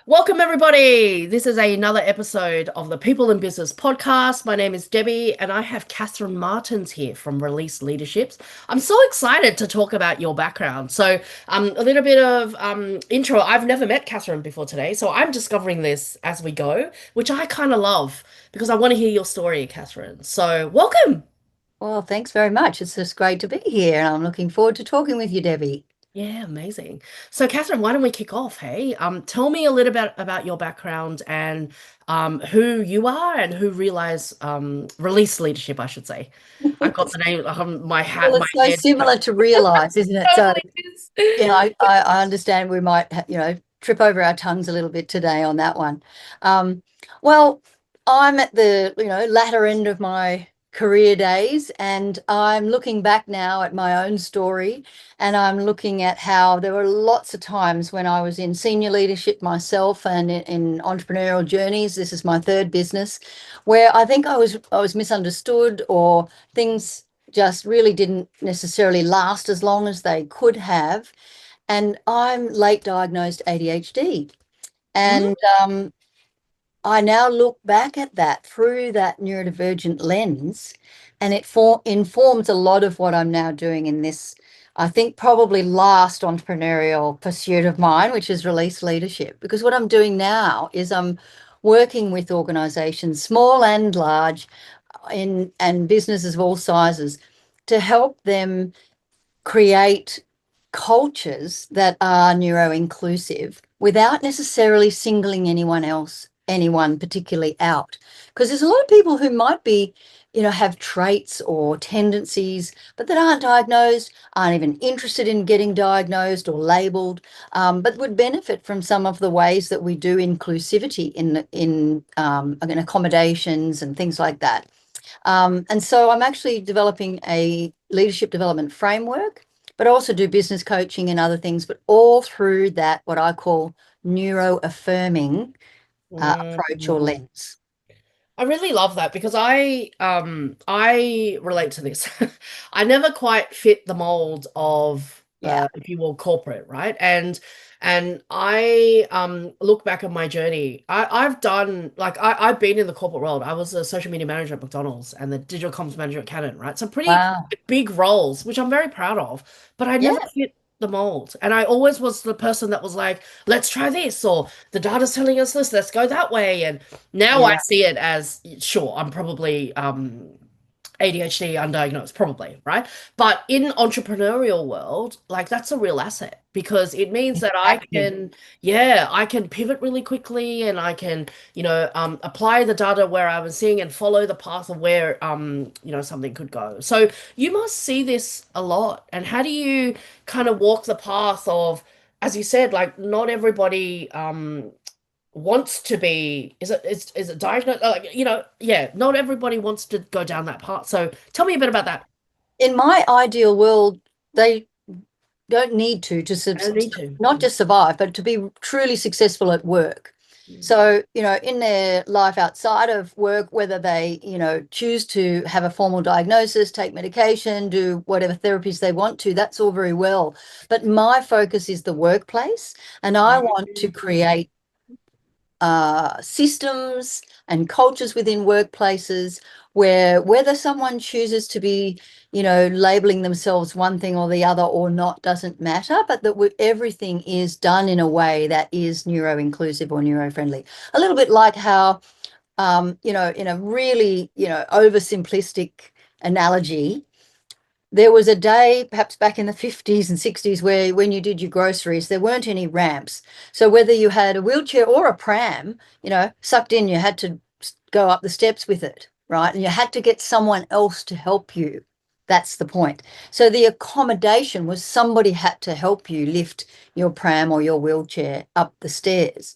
Welcome, everybody. This is another episode of the People in Business podcast. My name is Debbie, and I have Catherine Martins here from Release Leaderships. I'm so excited to talk about your background. A little bit of intro. I've never met Catherine before today, so I'm discovering this as we go, which I kind of love because I want to hear your story, Catherine. So, welcome. Well, thanks very much. It's just great to be here, and I'm looking forward to talking with you, Debbie. Yeah, amazing. So, Catherine, why don't we kick off? Hey, tell me a little bit about your background and who you are and who release leadership, I should say. I've got the name my Well, hat, my it's so head. similar to realize, isn't it? So, Totally is. I understand we might, trip over our tongues a little bit today on that one. Um, well, I'm at the, latter end of my career days, and I'm looking back now at my own story, and I'm looking at how there were lots of times when I was in senior leadership myself and in entrepreneurial journeys. This is my third business, where I think I was misunderstood, or things just really didn't necessarily last as long as they could have. And I'm late diagnosed ADHD. Mhm. And I now look back at that through that neurodivergent lens, and informs a lot of what I'm now doing in this, I think, probably last entrepreneurial pursuit of mine, which is release leadership. Because what I'm doing now is I'm working with organizations, small and large, and businesses of all sizes, to help them create cultures that are neuro inclusive without necessarily singling anyone particularly out. Because there's a lot of people who might be, have traits or tendencies, but that aren't diagnosed, aren't even interested in getting diagnosed or labeled, but would benefit from some of the ways that we do inclusivity in accommodations and things like that. And so I'm actually developing a leadership development framework, but I also do business coaching and other things, but all through that, what I call neuro affirming approach or Mhm. lens. I really love that because I relate to this. I never quite fit the mold of Yeah. if you will corporate, right? And I look back at my journey. I've done I've been in the corporate world. I was a social media manager at McDonald's and the digital comms manager at Canon, right? So pretty Wow. big roles, which I'm very proud of, but I never Yeah. fit the mold. And I always was the person that was like, let's try this, or the data's telling us this, let's go that way. And now I Yeah. see it as sure, I'm probably ADHD undiagnosed, probably, right? But in entrepreneurial world, like that's a real asset because it means that Exactly. I can pivot really quickly and I can, apply the data where I was seeing and follow the path of where, something could go. So you must see this a lot. And how do you kind of walk the path of, as you said, like not everybody, wants to be is it diagnosed like yeah, not everybody wants to go down that path, so tell me a bit about that. In my ideal world, they don't need I don't need to. not just survive, but to be truly successful at work. So, in their life outside of work, whether they, choose to have a formal diagnosis, take medication, do whatever therapies they want to, that's all very well. But my focus is the workplace, and I want to create systems and cultures within workplaces where whether someone chooses to be, labeling themselves one thing or the other or not doesn't matter, but that everything is done in a way that is neuro inclusive or neuro friendly. A little bit like how, in a really, oversimplistic analogy, there was a day, perhaps back in the 50s and 60s, where when you did your groceries, there weren't any ramps. So whether you had a wheelchair or a pram, sucked in, you had to go up the steps with it, right? And you had to get someone else to help you. That's the point. So the accommodation was somebody had to help you lift your pram or your wheelchair up the stairs.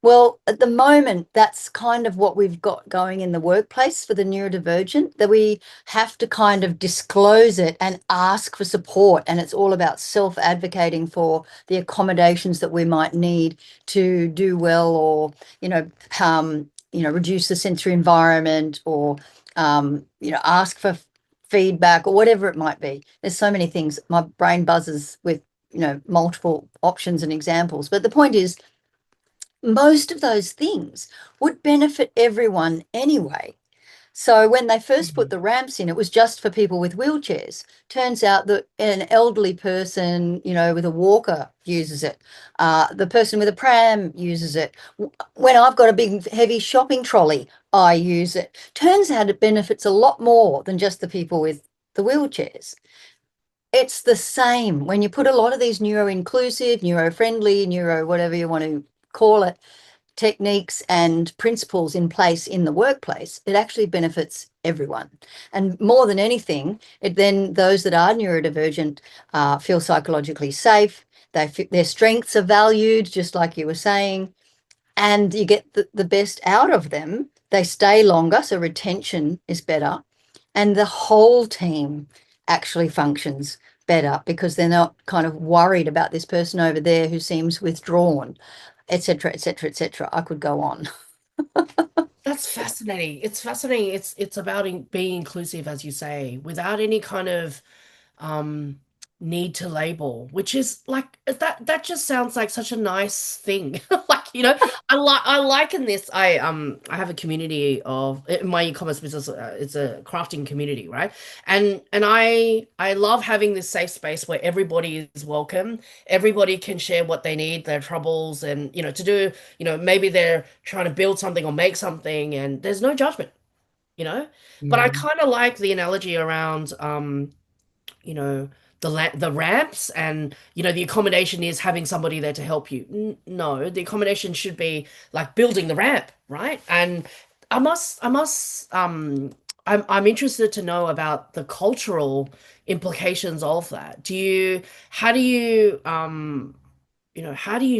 Well, at the moment, that's kind of what we've got going in the workplace for the neurodivergent, that we have to kind of disclose it and ask for support. And it's all about self-advocating for the accommodations that we might need to do well, or, reduce the sensory environment, or, ask for feedback or whatever it might be. There's so many things. My brain buzzes with, multiple options and examples. But the point is, most of those things would benefit everyone anyway. So when they first put Mhm. the ramps in, it was just for people with wheelchairs. Turns out that an elderly person, with a walker uses it. The person with a pram uses it. When I've got a big, heavy shopping trolley, I use it. Turns out it benefits a lot more than just the people with the wheelchairs. It's the same when you put a lot of these neuro-inclusive, neuro-friendly, neuro, whatever you want to call it, techniques and principles in place in the workplace, it actually benefits everyone. And more than anything, it then those that are neurodivergent feel psychologically safe. Their strengths are valued, just like you were saying, and you get the best out of them. They stay longer, so retention is better, and the whole team actually functions better because they're not kind of worried about this person over there who seems withdrawn, etc., etc., etc. I could go on. That's fascinating. It's fascinating. It's about being inclusive, as you say, without any kind of um need to label, which is like that just sounds like such a nice thing. Like, I liken this. I have a community of in my e-commerce business. It's a crafting community, right? And I love having this safe space where everybody is welcome. Everybody can share what they need, their troubles, and to do, maybe they're trying to build something or make something, and there's no judgment, you know? But I Yeah. kind of like the analogy around you know the ramps, and the accommodation is having somebody there to help you. No, the accommodation should be like building the ramp, right? And I'm interested to know about the cultural implications of that. How do you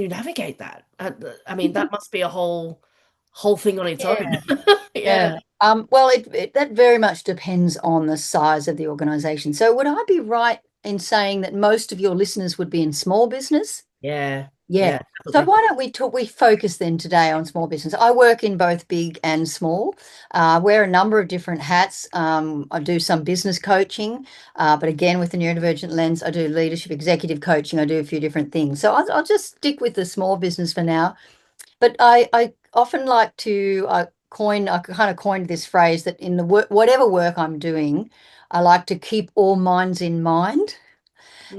navigate that? I mean, that must be a whole thing on its own. Yeah. Yeah. Yeah. Well, that very much depends on the size of the organization. So would I be right in saying that most of your listeners would be in small business? Yeah. Yeah. Yeah, So definitely. why don't we focus then today on small business? I work in both big and small, wear a number of different hats. I do some business coaching, but again, with the neurodivergent lens, I do leadership executive coaching. I do a few different things. So I'll just stick with the small business for now. But I often like to I kind of coined this phrase that in the work, whatever work I'm doing, I like to keep all minds in mind.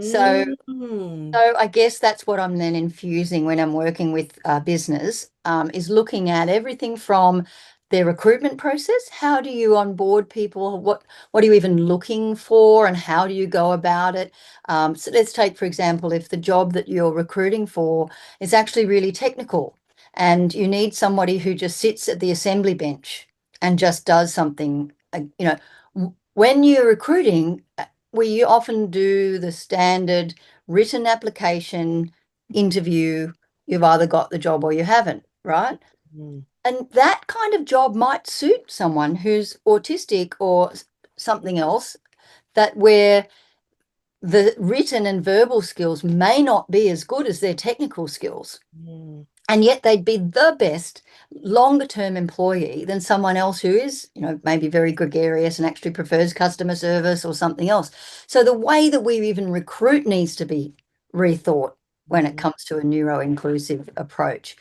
So Mm. so I guess that's what I'm then infusing when I'm working with business, is looking at everything from their recruitment process. How do you onboard people? What are you even looking for, and how do you go about it? So let's take, for example, if the job that you're recruiting for is actually really technical, and you need somebody who just sits at the assembly bench and just does something. When you're recruiting, we often do the standard written application, interview, you've either got the job or you haven't, right? Mm. And that kind of job might suit someone who's autistic or something else, that where the written and verbal skills may not be as good as their technical skills. Mm. And yet they'd be the best longer term employee than someone else who is, maybe very gregarious and actually prefers customer service or something else. So the way that we even recruit needs to be rethought when it Mm. comes to a neuro-inclusive approach.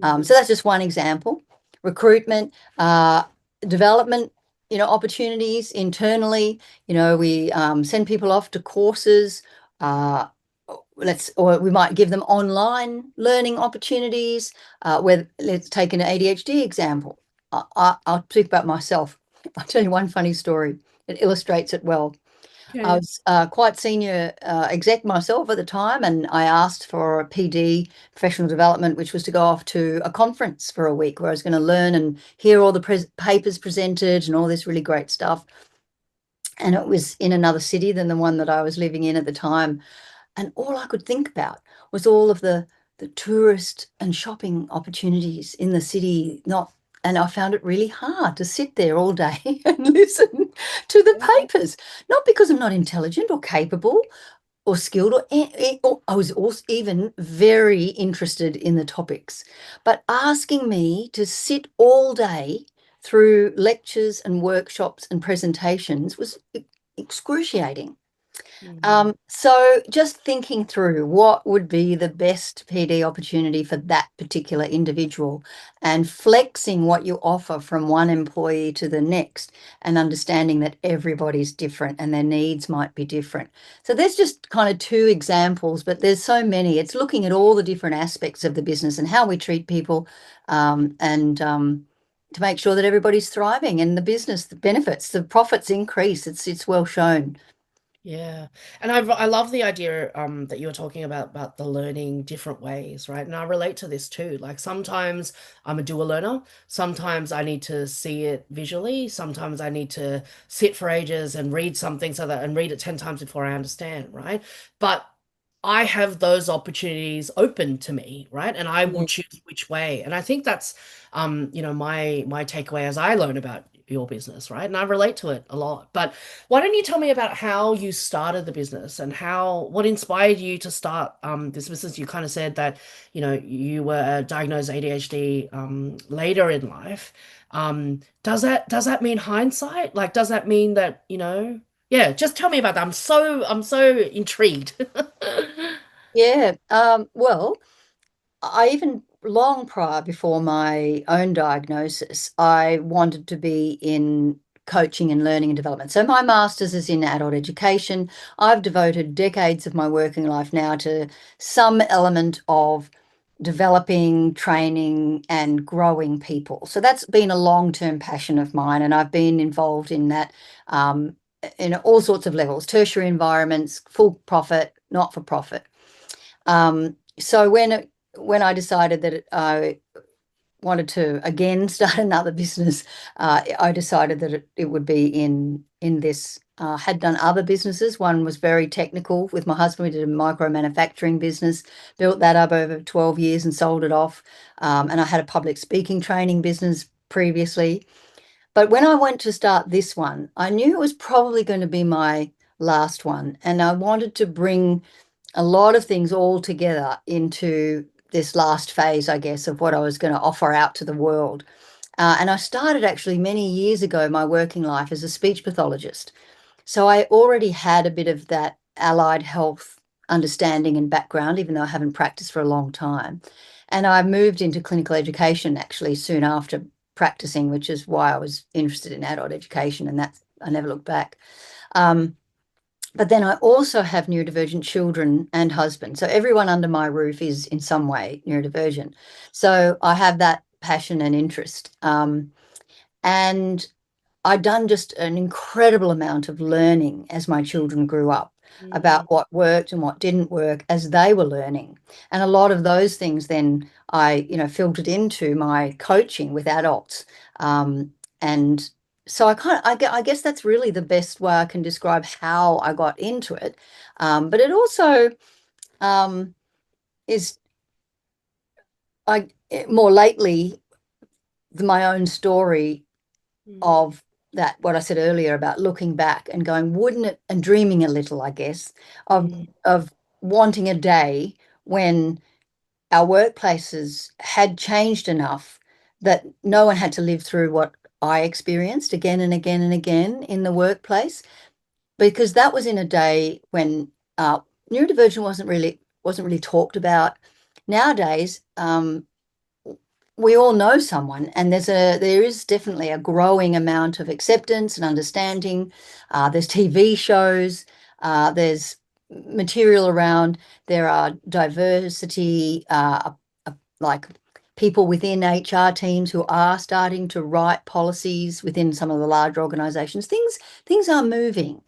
Mm. So that's just one example. Recruitment, development, opportunities internally. We send people off to courses. Uh, or we might give them online learning opportunities. Where let's take an ADHD example. I'll speak about myself. I'll tell you one funny story. It illustrates it well. I Okay. was quite senior exec myself at the time, and I asked for a PD, professional development, which was to go off to a conference for a week where I was going to learn and hear all the papers presented and all this really great stuff. And it was in another city than the one that I was living in at the time. And all I could think about was all of the tourist and shopping opportunities in the city, not and I found it really hard to sit there all day and listen to the Yeah. papers. Not because I'm not intelligent or capable or skilled, or I was also even very interested in the topics, but asking me to sit all day through lectures and workshops and presentations was excruciating. Mm. So just thinking through what would be the best PD opportunity for that particular individual and flexing what you offer from one employee to the next and understanding that everybody's different and their needs might be different. So there's just kind of two examples, but there's so many. It's looking at all the different aspects of the business and how we treat people, and to make sure that everybody's thriving and the business, the benefits, the profits increase. It's well shown. Yeah. And I love the idea that you were talking about the learning different ways, right? And I relate to this too. Like sometimes I'm a dual learner, sometimes I need to see it visually, sometimes I need to sit for ages and read something so that and read it 10 times before I understand, right? But I have those opportunities open to me, right? And I will choose which way. And I think that's my takeaway as I learn about your business, right? And I relate to it a lot. But why don't you tell me about how you started the business and what inspired you to start this business? You kind of said that, you were diagnosed ADHD later in life. Does that mean hindsight? Like, does that mean that, yeah, just tell me about that. I'm so intrigued. Yeah, well, I even long prior before my own diagnosis, I wanted to be in coaching and learning and development. So my master's is in adult education. I've devoted decades of my working life now to some element of developing, training, and growing people. So that's been a long-term passion of mine, and I've been involved in that in all sorts of levels, tertiary environments, full profit, not for profit. So when I decided that I wanted to again start another business, I decided that it would be in this. Had done other businesses. One was very technical with my husband. We did a micro manufacturing business, built that up over 12 years and sold it off. And I had a public speaking training business previously. But when I went to start this one, I knew it was probably going to be my last one. And I wanted to bring a lot of things all together into this last phase, I guess, of what I was going to offer out to the world. And I started actually many years ago my working life as a speech pathologist. So I already had a bit of that allied health understanding and background, even though I haven't practiced for a long time. And I moved into clinical education actually soon after practicing, which is why I was interested in adult education, and that's I never looked back. Um, but then I also have neurodivergent children and husband. So everyone under my roof is in some way neurodivergent. So I have that passion and interest. And I'd done just an incredible amount of learning as my children grew up about Mm, what worked and what didn't work as they were learning. And a lot of those things then filtered into my coaching with adults. And so I guess that's really the best way I can describe how I got into it. But it also um, is more lately my own story mm, of that what I said earlier about looking back and going, wouldn't it, and dreaming a little, I guess, of mm, of wanting a day when our workplaces had changed enough that no one had to live through what I experienced again and again and again in the workplace, because that was in a day when neurodivergent wasn't really talked about. Nowadays, we all know someone, and there is definitely a growing amount of acceptance and understanding. There's TV shows, there's material around, there are diversity, like people within HR teams who are starting to write policies within some of the larger organizations. Things are moving.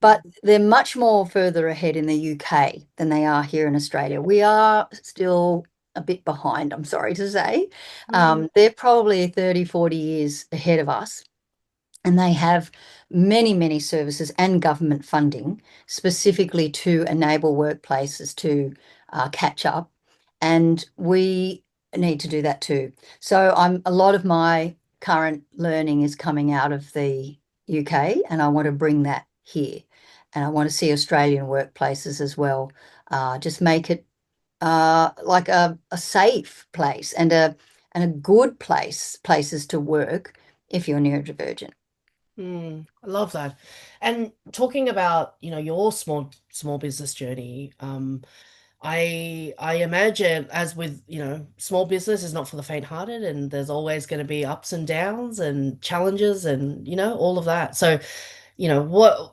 But they're much more further ahead in the UK than they are here in Australia. We are still a bit behind, I'm sorry to say. mm, They're probably 30, 40 years ahead of us, and they have many, many services and government funding specifically to enable workplaces to catch up. And we need to do that too. So a lot of my current learning is coming out of the UK, and I want to bring that here. And I want to see Australian workplaces as well. Just make it like a safe place and a good places to work if you're neurodivergent. I love that. And talking about, your small business journey, I imagine, as with, small business is not for the faint-hearted, and there's always going to be ups and downs and challenges and, all of that. So,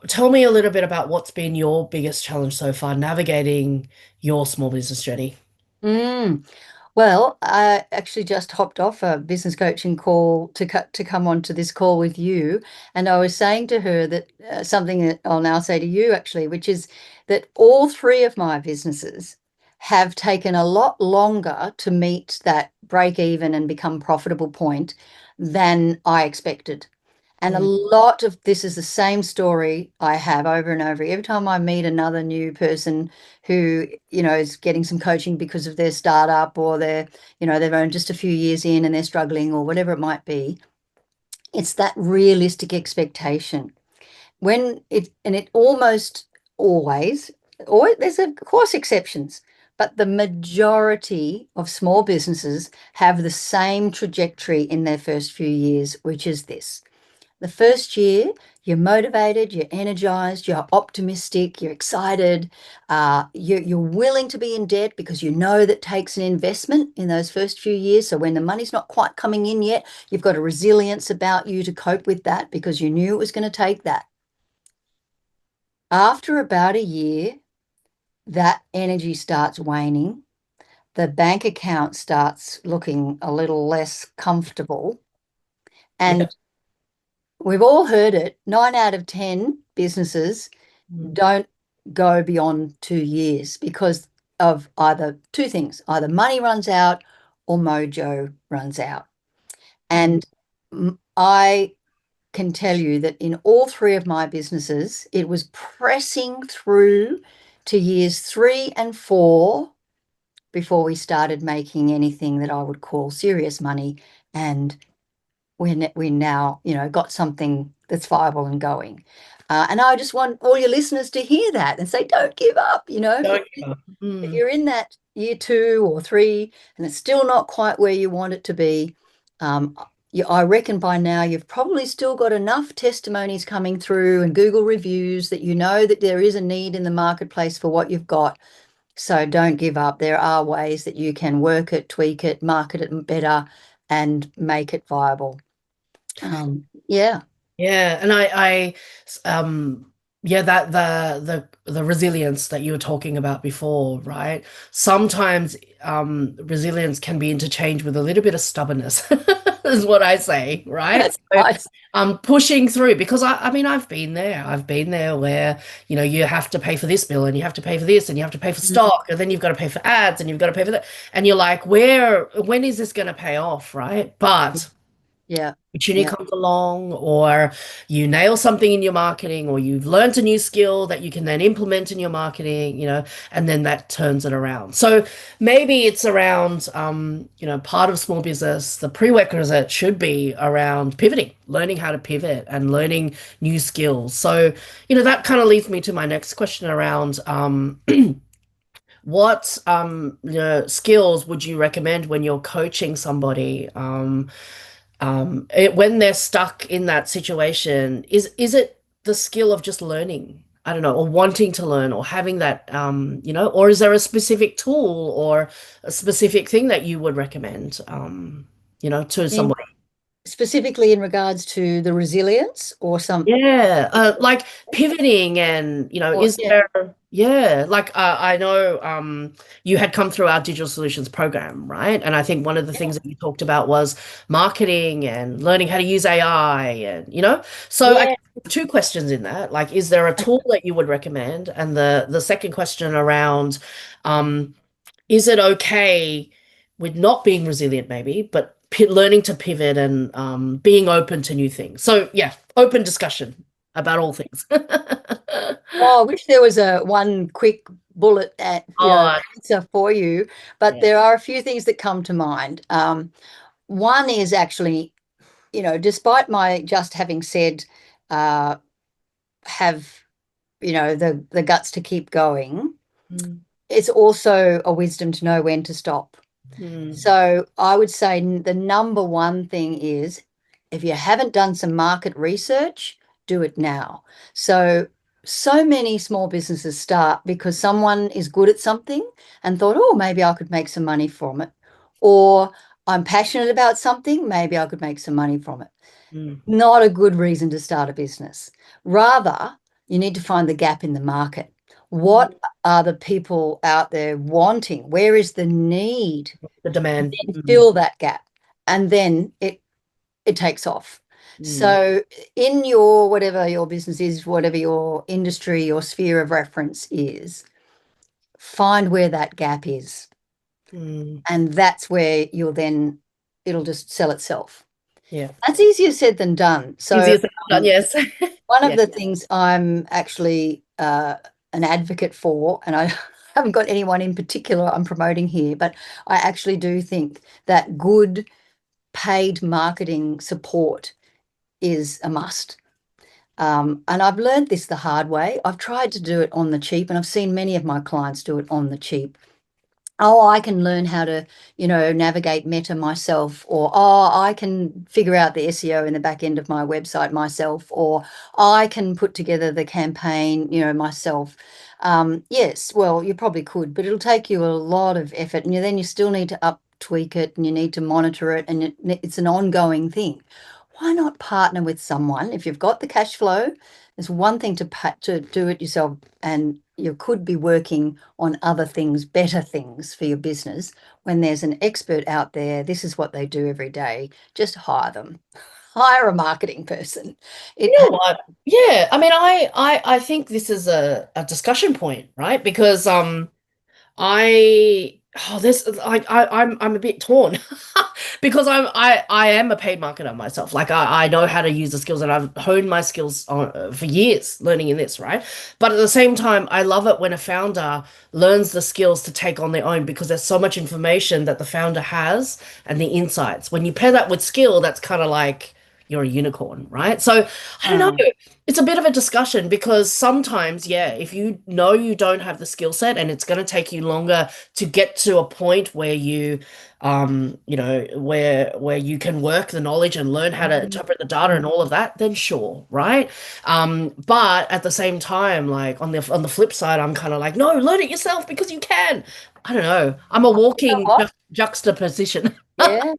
tell me a little bit about what's been your biggest challenge so far navigating your small business journey. Mm. Well, I actually just hopped off a business coaching call to come onto this call with you, and I was saying to her that something that I'll now say to you actually, which is that all three of my businesses have taken a lot longer to meet that break even and become profitable point than I expected. And a Mm, lot of this is the same story I have over and over. Every time I meet another new person who, is getting some coaching because of their startup, or they've only just a few years in and they're struggling, or whatever it might be, it's that realistic expectation. And it almost always, or there's of course exceptions, but the majority of small businesses have the same trajectory in their first few years, which is this. The first year, you're motivated, you're energized, you're optimistic, you're excited, you're willing to be in debt because you know that takes an investment in those first few years. So when the money's not quite coming in yet, you've got a resilience about you to cope with that because you knew it was going to take that. After about a year, that energy starts waning. The bank account starts looking a little less comfortable. yeah. And we've all heard it. 9 out of 10 businesses Mm, don't go beyond 2 years because of either two things, either money runs out or mojo runs out. mm, And I can tell you that in all three of my businesses, it was pressing through to years 3 and 4 before we started making anything that I would call serious money. And we now, got something that's viable and going. And I just want all your listeners to hear that and say, don't give up. don't give up. If you're in that year 2 or 3 and it's still not quite where you want it to be, um, I reckon by now you've probably still got enough testimonies coming through and Google reviews that you know that there is a need in the marketplace for what you've got. So don't give up. There are ways that you can work it, tweak it, market it better, and make it viable. Yeah. Yeah, and um, yeah, that the resilience that you were talking about before, right? Sometimes resilience can be interchanged with a little bit of stubbornness, is what I say, right? That's So nice. pushing through because I mean I've been there. I've been there where, you have to pay for this bill and you have to pay for this and you have to pay for Mm. stock and then you've got to pay for ads and you've got to pay for that. And you're like, when is this going to pay off, right? But Yeah. opportunity Yeah. comes along, or you nail something in your marketing, or you've learned a new skill that you can then implement in your marketing, and then that turns it around. So maybe it's around, part of small business, the prerequisite should be around pivoting, learning how to pivot and learning new skills. So, that kind of leads me to my next question around, what skills would you recommend when you're coaching somebody? When they're stuck in that situation, is it the skill of just learning? I don't know, or wanting to learn, or having that, or is there a specific tool or a specific thing that you would recommend, to In somebody? specifically in regards to the resilience or some Yeah, like pivoting and, or is yeah. there, yeah, like I know you had come through our digital solutions program, right? And I think one of the things that you talked about was marketing and learning how to use AI and, so I Yeah. two questions in that. Like, is there a tool that you would recommend? And the second question around um is it okay with not being resilient, maybe, but learning to pivot and being open to new things? So, yeah, open discussion about all things. Oh, I wish there was a one quick bullet Oh, answer for you, but yeah. there are a few things that come to mind. One is actually, despite my just having said, uh, have, the guts to keep going, Mm, it's also a wisdom to know when to stop. mm, So I would say the number one thing is If you haven't done some market research, do it now. So many small businesses start because someone is good at something and thought, oh, maybe I could make some money from it. Or I'm passionate about something, maybe I could make some money from it. Mm. Not a good reason to start a business. Rather, you need to find the gap in the market. What are the people out there wanting? Where is the need? The demand. Then fill that gap, and then it takes off. Mm. So in your whatever your business is, whatever your industry, your sphere of reference is, find where that gap is. Mm. And that's where it'll just sell itself. Yeah. That's easier said than done. So Easier said than done, yes. one of Yeah. the things I'm actually an advocate for, and I haven't got anyone in particular I'm promoting here, but I actually do think that good paid marketing support is a must. And I've learned this the hard way. I've tried to do it on the cheap, and I've seen many of my clients do it on the cheap. Oh, I can learn how to, navigate Meta myself, or I can figure out the SEO in the back end of my website myself, or I can put together the campaign, myself. Yes, well, you probably could, but it'll take you a lot of effort, and then you still need to tweak it, and you need to monitor it, and it's an ongoing thing. Why not partner with someone if you've got the cash flow? It's one thing to do it yourself, and you could be working on other things, better things for your business. When there's an expert out there, this is what they do every day. Just hire them. Hire a marketing person. You know what? Yeah, I mean, I think this is a discussion point, right? Because I this I'm a bit torn because I am a paid marketer myself. Like I know how to use the skills and I've honed my skills for years learning in this, right? But at the same time, I love it when a founder learns the skills to take on their own because there's so much information that the founder has and the insights. When you pair that with skill, that's kind of like you're a unicorn, right? So I don't know. Mm, It's a bit of a discussion because sometimes, yeah, if you know you don't have the skill set and it's going to take you longer to get to a point where where you can work the knowledge and learn how to interpret the data and all of that, then sure, right? But at the same time, like on the flip side, I'm kind of like, no, learn it yourself because you can. I don't know. I'm a you know walking what? juxtaposition. Yeah.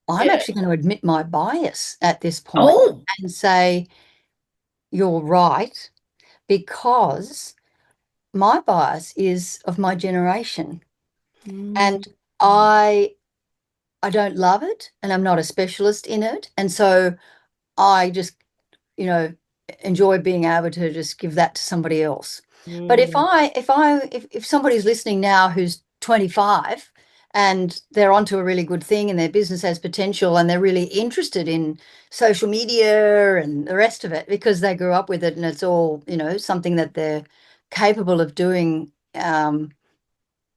I'm Yeah. actually going to admit my bias at this point Oh. and say you're right, because my bias is of my generation, Mm. and I don't love it, and I'm not a specialist in it, and so I just, you know, enjoy being able to just give that to somebody else. But Mm. if somebody's listening now who's 25 and they're onto a really good thing and their business has potential and they're really interested in social media and the rest of it because they grew up with it and it's all, something that they're capable of doing,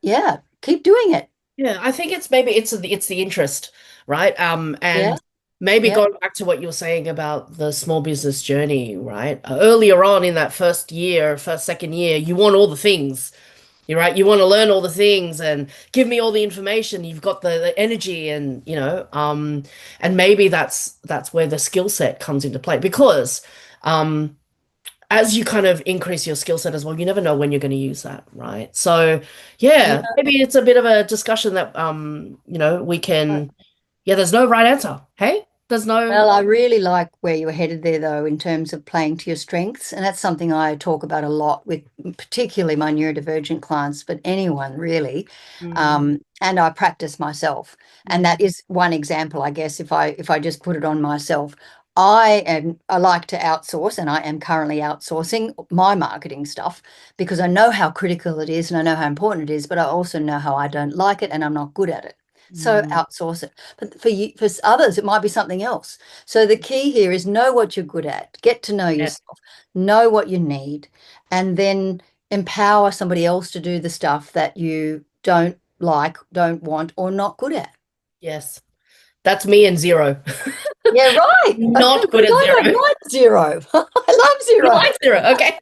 yeah, keep doing it. Yeah, I think it's the interest, right? Yeah, And maybe yeah. going back to what you were saying about the small business journey, right? Earlier on in that first year, first, second year, you want all the things. You're right. You want to learn all the things and give me all the information. You've got the energy and and maybe that's where the skill set comes into play because um as you kind of increase your skill set as well, you never know when you're going to use that, right? So, Yeah. yeah, maybe it's a bit of a discussion that we can yeah, there's no right answer. Hey? There's no Well, I really like where you were headed there, though, in terms of playing to your strengths. And that's something I talk about a lot with particularly my neurodivergent clients, but anyone really. Mm, And I practice myself. And mm, that is one example, I guess, if I just put it on myself. I like to outsource, and I am currently outsourcing my marketing stuff because I know how critical it is and I know how important it is, but I also know how I don't like it and I'm not good at it. So mm, outsource it. But for others, it might be something else. So the key here is know what you're good at, get to know yeah, yourself, know what you need, and then empower somebody else to do the stuff that you don't like, don't want, or not good at. yes. That's me and zero. Yeah, right. Not good Because at I don't zero. like zero. I love You zero. like zero, okay.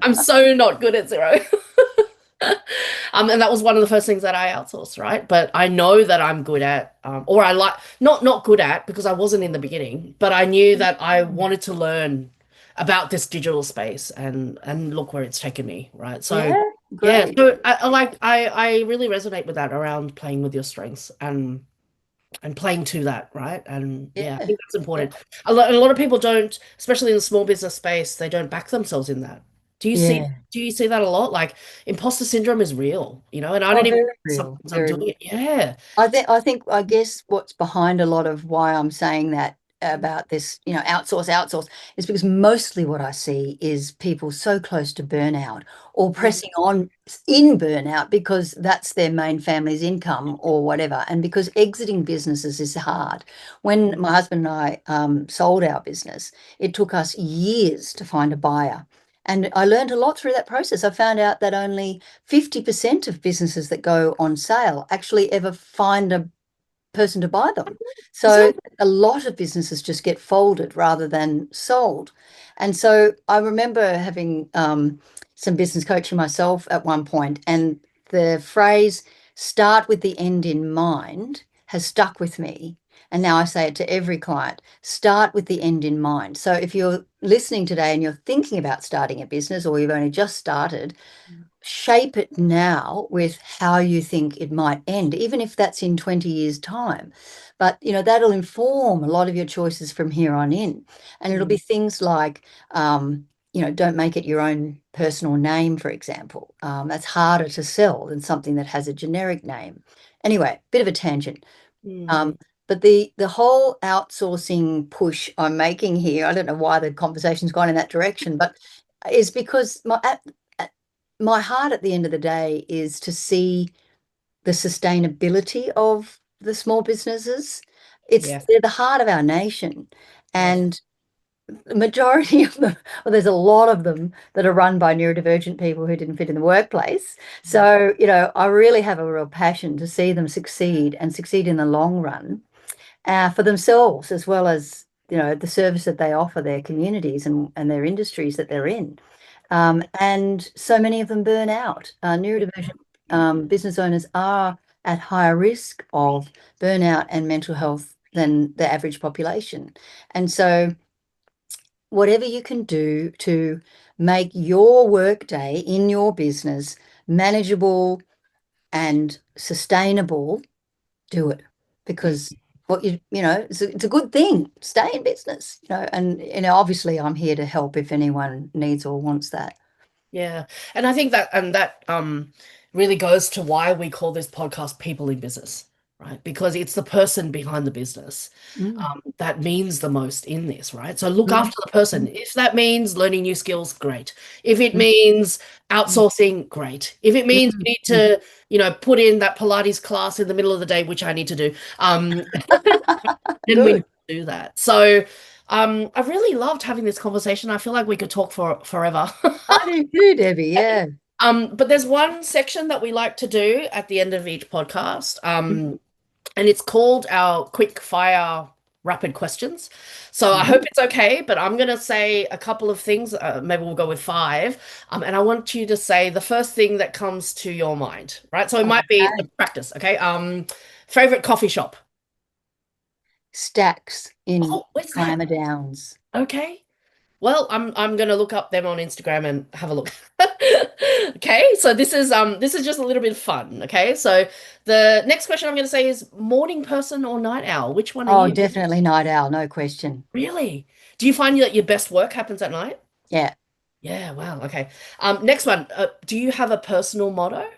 I'm so not good at zero. And that was one of the first things that I outsourced, right? But I know that I'm good at, or I like, not good at because I wasn't in the beginning, but I knew that I wanted to learn about this digital space and look where it's taken me, right? So Yeah, yeah, great. so I really resonate with that around playing with your strengths and playing to that, right? And yeah, I Yeah, think that's yeah, important. A lot of people don't, especially in the small business space, they don't back themselves in that. Do you see yeah. do you see that a lot? Like imposter syndrome is real, and I Oh, don't even very real, sometimes I'm very doing real. it. Yeah. I guess what's behind a lot of why I'm saying that about this, outsource is because mostly what I see is people so close to burnout or Mm, pressing on in burnout because that's their main family's income or whatever. And because exiting businesses is hard. When my husband and I sold our business, it took us years to find a buyer. And I learned a lot through that process. I found out that only 50% of businesses that go on sale actually ever find a person to buy them. So exactly. a lot of businesses just get folded rather than sold. And so I remember having some business coaching myself at one point, and the phrase start with the end in mind has stuck with me. And now I say it to every client, start with the end in mind. So if you're listening today and you're thinking about starting a business or you've only just started, shape it now with how you think it might end, even if that's in 20 years' time. But that'll inform a lot of your choices from here on in. And it'll be Mm, things like, don't make it your own personal name, for example. That's harder to sell than something that has a generic name. Anyway, bit of a tangent. mm, Um, but the whole outsourcing push I'm making here, I don't know why the conversation's gone in that direction, but is because my heart at the end of the day is to see the sustainability of the small businesses. yeah. They're the heart of our nation. Yes. And the majority of them, well, there's a lot of them that are run by neurodivergent people who didn't fit in the workplace. Mm, So, I really have a real passion to see them succeed and succeed in the long run for themselves, as well as, the service that they offer their communities and their industries that they're in. And so many of them burn out. Neurodivergent business owners are at higher risk of burnout and mental health than the average population. And so, whatever you can do to make your workday in your business manageable and sustainable, do it, because it's a good thing. Stay in business, and obviously I'm here to help if anyone needs or wants that. yeah. And I think that really goes to why we call this podcast People in Business, right? Because it's the person behind the business Mm, that means the most in this, right? So look mm, after the person. mm, If that means learning new skills, great. If it mm, means mm, outsourcing, great. If it means mm, you need mm. to, put in that Pilates class in the middle of the day, which I need to do, then we need Good. to do that. So I've really loved having this conversation. I feel like we could talk for forever. I do too, Debbie. Yeah. But there's one section that we like to do at the end of each podcast. Mhm. And it's called our quick fire rapid questions. So I hope it's okay, but I'm going to say a couple of things. Maybe we'll go with five. And I want you to say the first thing that comes to your mind, right? So it might be a Okay. practice, okay? Favorite coffee shop. Stacks in Oh, where's that? Clammer Downs. Okay. Well, I'm gonna look up them on Instagram and have a look. Okay, so this is just a little bit of fun. Okay, so the next question I'm gonna say is morning person or night owl? Which one are Oh, you? definitely Night Owl, no question. Really? Do you find that your best work happens at night? Yeah. Yeah, wow. Okay. Next one. Do you have a personal motto?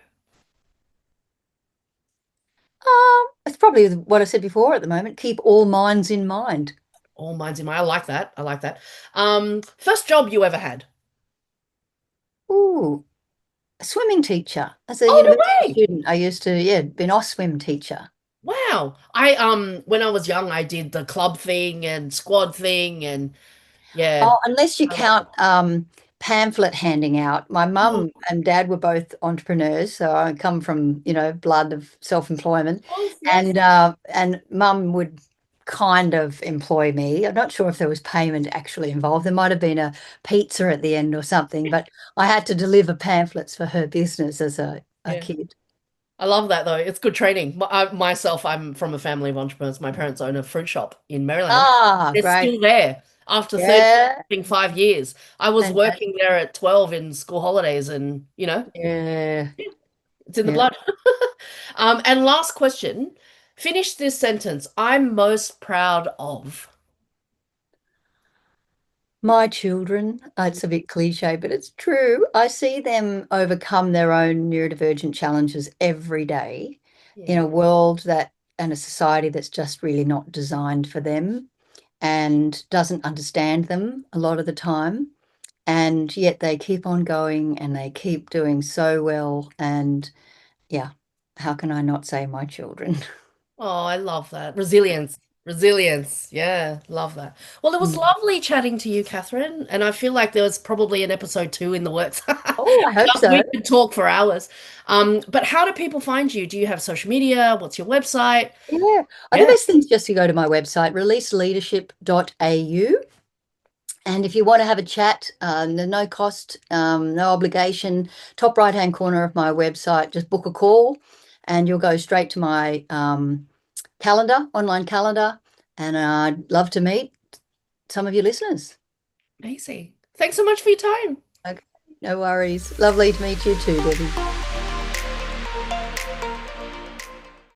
It's probably what I said before at the moment. Keep all minds in mind. All mine's in my. I like that. I like that. First job you ever had? Ooh, a swimming teacher. As a Oh, university no way. student, I used to, yeah, be an swim teacher. Wow. I when I was young, I did the club thing and squad thing and yeah. Oh, unless you I love count pamphlet handing out. My Oh, mum and dad were both entrepreneurs, so I come from, blood of self-employment. yes, yes. And mum would kind of employ me. I'm not sure if there was payment actually involved. There might have been a pizza at the end or something, but I had to deliver pamphlets for her business as a Yeah. kid. I love that though. It's good training. Myself, I'm from a family of entrepreneurs. My parents own a fruit shop in Maryland. Ah, They're great. still there after 30, Yeah, 5 years. I was fantastic. working there at 12 in school holidays and, Yeah, it's in the yeah. blood. And last question, finish this sentence. I'm most proud of. My children, it's a bit cliche, but it's true. I see them overcome their own neurodivergent challenges every day in Yeah. a world that and a society that's just really not designed for them and doesn't understand them a lot of the time. And yet they keep on going and they keep doing so well. And yeah, how can I not say my children? Oh, I love that. Resilience. Resilience. Yeah, love that. Well, it was Mm. lovely chatting to you, Catherine. And I feel like there was probably an episode 2 in the works. Oh, I hope so. We could talk for hours. But how do people find you? Do you have social media? What's your website? Yeah. The Yeah, best thing is just to go to my website, releaseleadership.au. And if you want to have a chat, no cost, no obligation, top right-hand corner of my website, just book a call and you'll go straight to my calendar, online calendar. And I'd love to meet some of your listeners. amazing. Thanks so much for your time. Okay, no worries. Lovely to meet you too, Debbie.